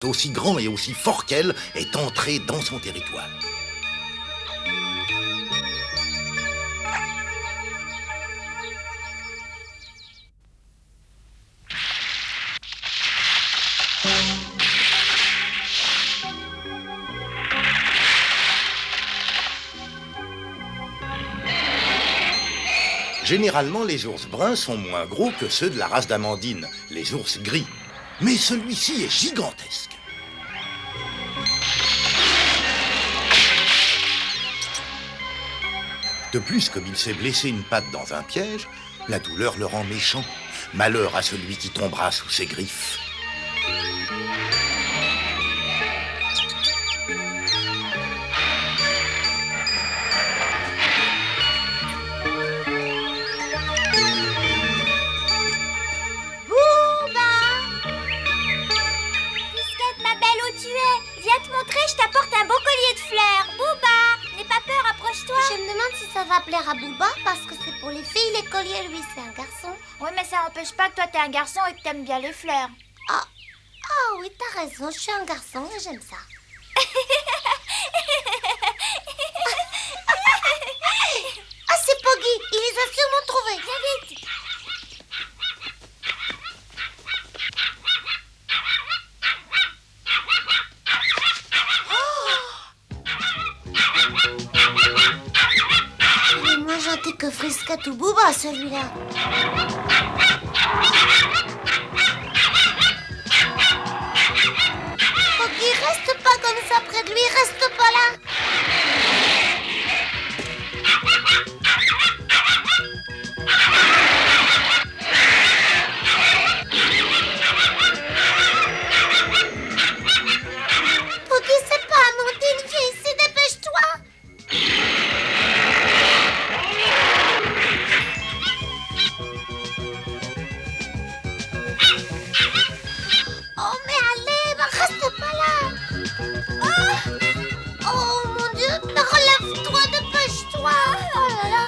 aussi grand et aussi fort qu'elle, est entré dans son territoire. Généralement, les ours bruns sont moins gros que ceux de la race d'Amandine, les ours gris. Mais celui-ci est gigantesque. De plus, comme il s'est blessé une patte dans un piège, la douleur le rend méchant. Malheur à celui qui tombera sous ses griffes. Je t'apporte un beau collier de fleurs. Bouba, n'aie pas peur, approche-toi. Je me demande si ça va plaire à Bouba parce que c'est pour les filles, les colliers, lui, c'est un garçon. Oui, mais ça n'empêche pas que toi, t'es un garçon et que t'aimes bien les fleurs. Ah oui, t'as raison, je suis un garçon et j'aime ça. Ah, c'est Poggy, il les a sûrement trouvés. Viens vite. Il est moins gentil que Frisquette ou Bouba, celui-là. Poggy, reste pas comme ça près de lui, reste pas là. Poggy, c'est pas Amandine, viens ici, dépêche-toi. Oh, mais allez, reste pas là. Oh mon Dieu, relève-toi, dépêche-toi. Oh là là.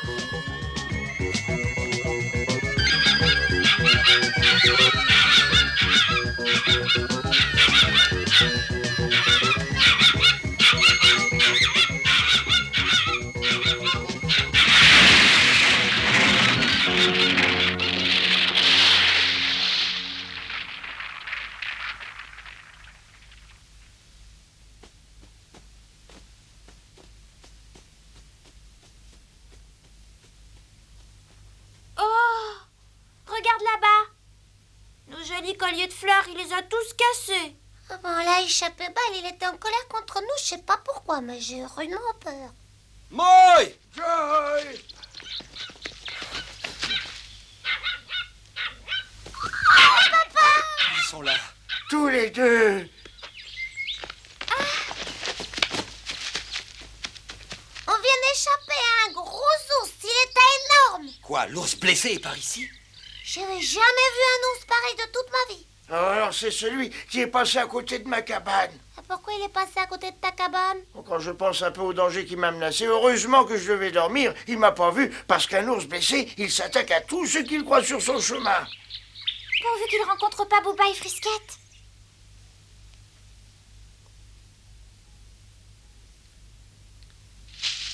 Regarde là-bas. Nos jolis colliers de fleurs, il les a tous cassés. Bon, là, échappé belle, il était en colère contre nous, je sais pas pourquoi, mais j'ai rudement peur. Moy! Joy! Ils sont là, tous les deux. On vient d'échapper à un gros ours, il était énorme. Quoi, l'ours blessé est par ici? J'avais jamais vu un ours pareil de toute ma vie. Alors c'est celui qui est passé à côté de ma cabane. Et pourquoi il est passé à côté de ta cabane? Quand je pense un peu au danger qui m'a menacé, heureusement que je devais dormir, il m'a pas vu, parce qu'un ours blessé, il s'attaque à tout ce qu'il croit sur son chemin. Pourvu qu'il rencontre pas Bouba et Frisquette.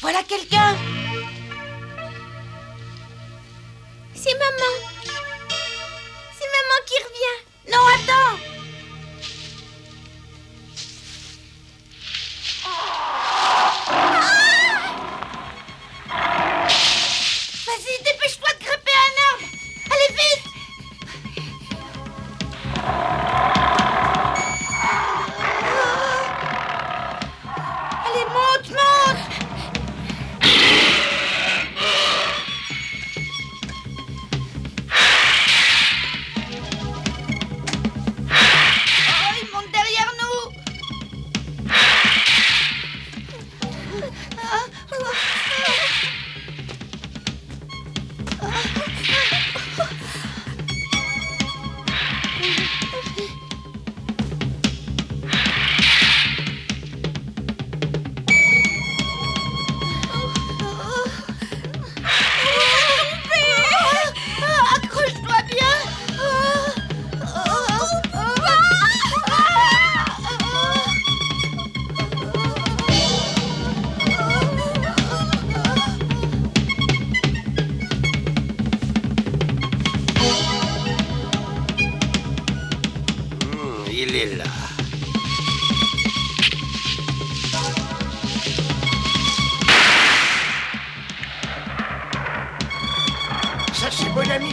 Voilà quelqu'un. C'est maman. C'est maman qui revient. Non, attends. Vas-y, dépêche-toi de grimper un arbre. Allez, vite. Allez, monte, monte.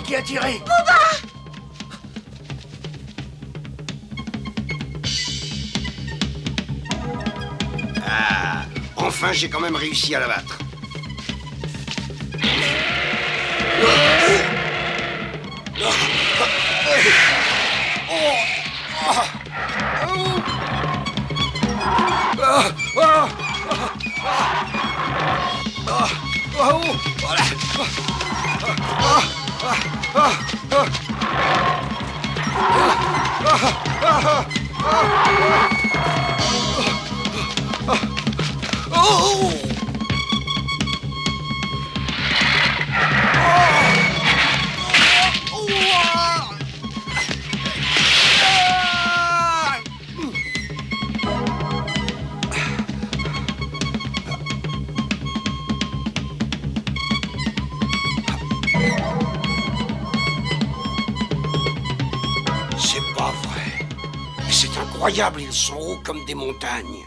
qui a tiré? Ah, enfin, j'ai quand même réussi à l'abattre. C'est pas vrai. C'est incroyable, ils sont hauts comme des montagnes.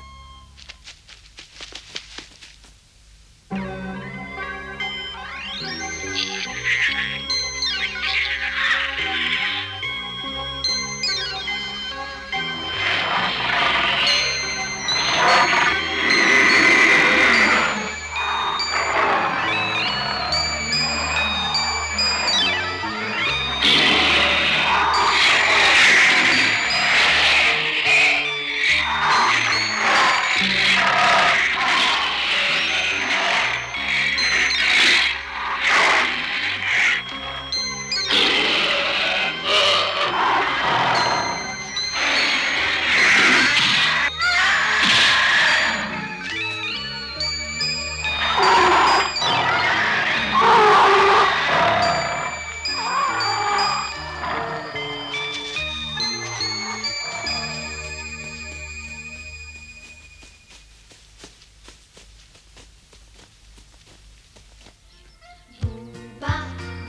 Booba,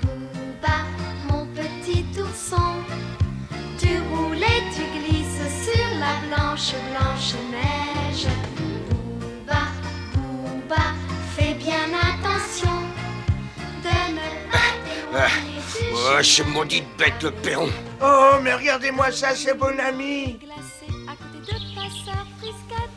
Booba, mon petit ourson. Tu roules et tu glisses sur la blanche, blanche neige. Booba, Booba, fais bien attention de ne pas t'éloigner du Ouais, c'est maudite bête, le perron. Oh, mais regardez-moi ça, c'est bon ami. glacé à côté de ta sœur Frisquette.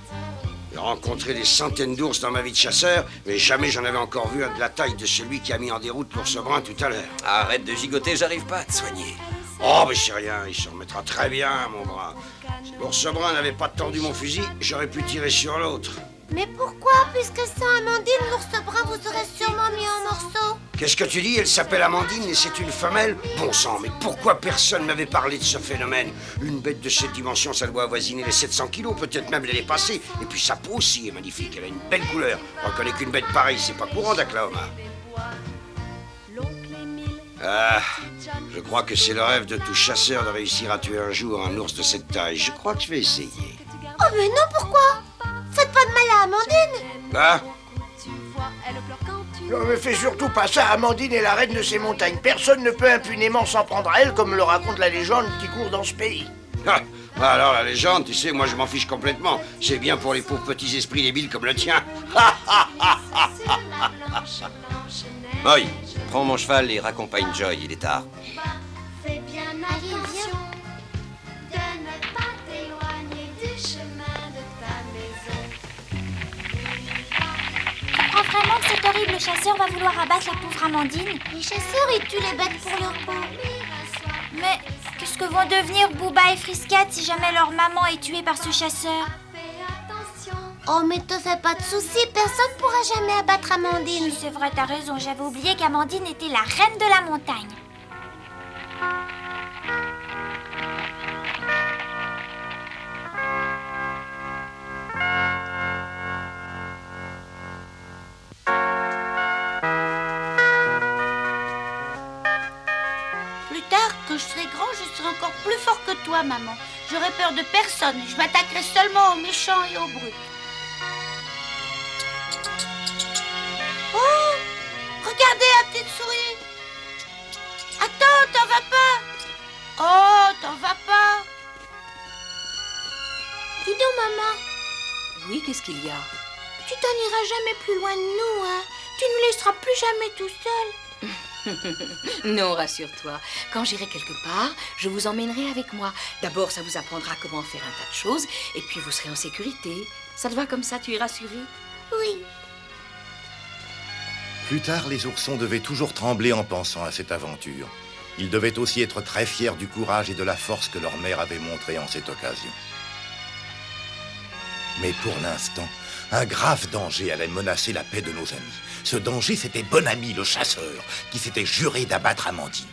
J'ai rencontré des centaines d'ours dans ma vie de chasseur, mais jamais j'en avais encore vu un de la taille de celui qui a mis en déroute l'ours brun tout à l'heure. Arrête de gigoter, j'arrive pas à te soigner. Oh, mais c'est rien, il se remettra très bien, mon bras. Si l'ours brun n'avait pas tendu mon fusil, j'aurais pu tirer sur l'autre. Mais pourquoi, puisque sans Amandine, l'ours brun vous aurait sûrement mis en morceaux? Qu'est-ce que tu dis? Elle s'appelle Amandine et c'est une femelle? Bon sang, mais pourquoi personne m'avait parlé de ce phénomène? Une bête de cette dimension, ça doit avoisiner les 700 kilos, peut-être même les dépasser. Et puis sa peau aussi est magnifique, elle a une belle couleur. On reconnaît qu'une bête pareille, c'est pas courant d'Oklahoma. Ah, je crois que c'est le rêve de tout chasseur de réussir à tuer un jour un ours de cette taille. Je crois que je vais essayer. Oh mais non, pourquoi? Faites pas de mal à Amandine. Ah, Non, mais fais surtout pas ça, Amandine est la reine de ces montagnes. Personne ne peut impunément s'en prendre à elle, comme le raconte la légende qui court dans ce pays. ah, alors la légende, tu sais, moi je m'en fiche complètement. C'est bien pour les pauvres petits esprits débiles comme le tien. Moy, prends mon cheval et raccompagne Joy, il est tard. Fais bien attention de ne pas t'éloigner du chemin de ta maison. Tu crois vraiment que cet horrible chasseur va vouloir abattre la pauvre Amandine? Les chasseurs, ils tuent les bêtes pour leur peau. Mais qu'est-ce que vont devenir Booba et Frisquette si jamais leur maman est tuée par ce chasseur? Fais attention. Oh, mais te fais pas de soucis, personne pourra jamais abattre Amandine. Oui, c'est vrai, t'as raison, j'avais oublié qu'Amandine était la reine de la montagne. Plus tard, quand je serai grand, je serai encore plus fort que toi, maman. J'aurai peur de personne. Je m'attaquerai seulement aux méchants et aux brutes. Oh! Regardez la petite souris! Attends, t'en vas pas! Oh, t'en vas pas! Dis donc, maman, Oui, qu'est-ce qu'il y a? Tu t'en iras jamais plus loin de nous, hein? Tu ne nous laisseras plus jamais tout seul. Non, rassure-toi. Quand j'irai quelque part, je vous emmènerai avec moi. D'abord, ça vous apprendra comment faire un tas de choses, et puis vous serez en sécurité. Ça te va comme ça, tu es rassurée? Oui. Plus tard, les oursons devaient toujours trembler en pensant à cette aventure. Ils devaient aussi être très fiers du courage et de la force que leur mère avait montré en cette occasion. Mais pour l'instant, un grave danger allait menacer la paix de nos amis. Ce danger, c'était Bon Ami, le chasseur, qui s'était juré d'abattre Amandine.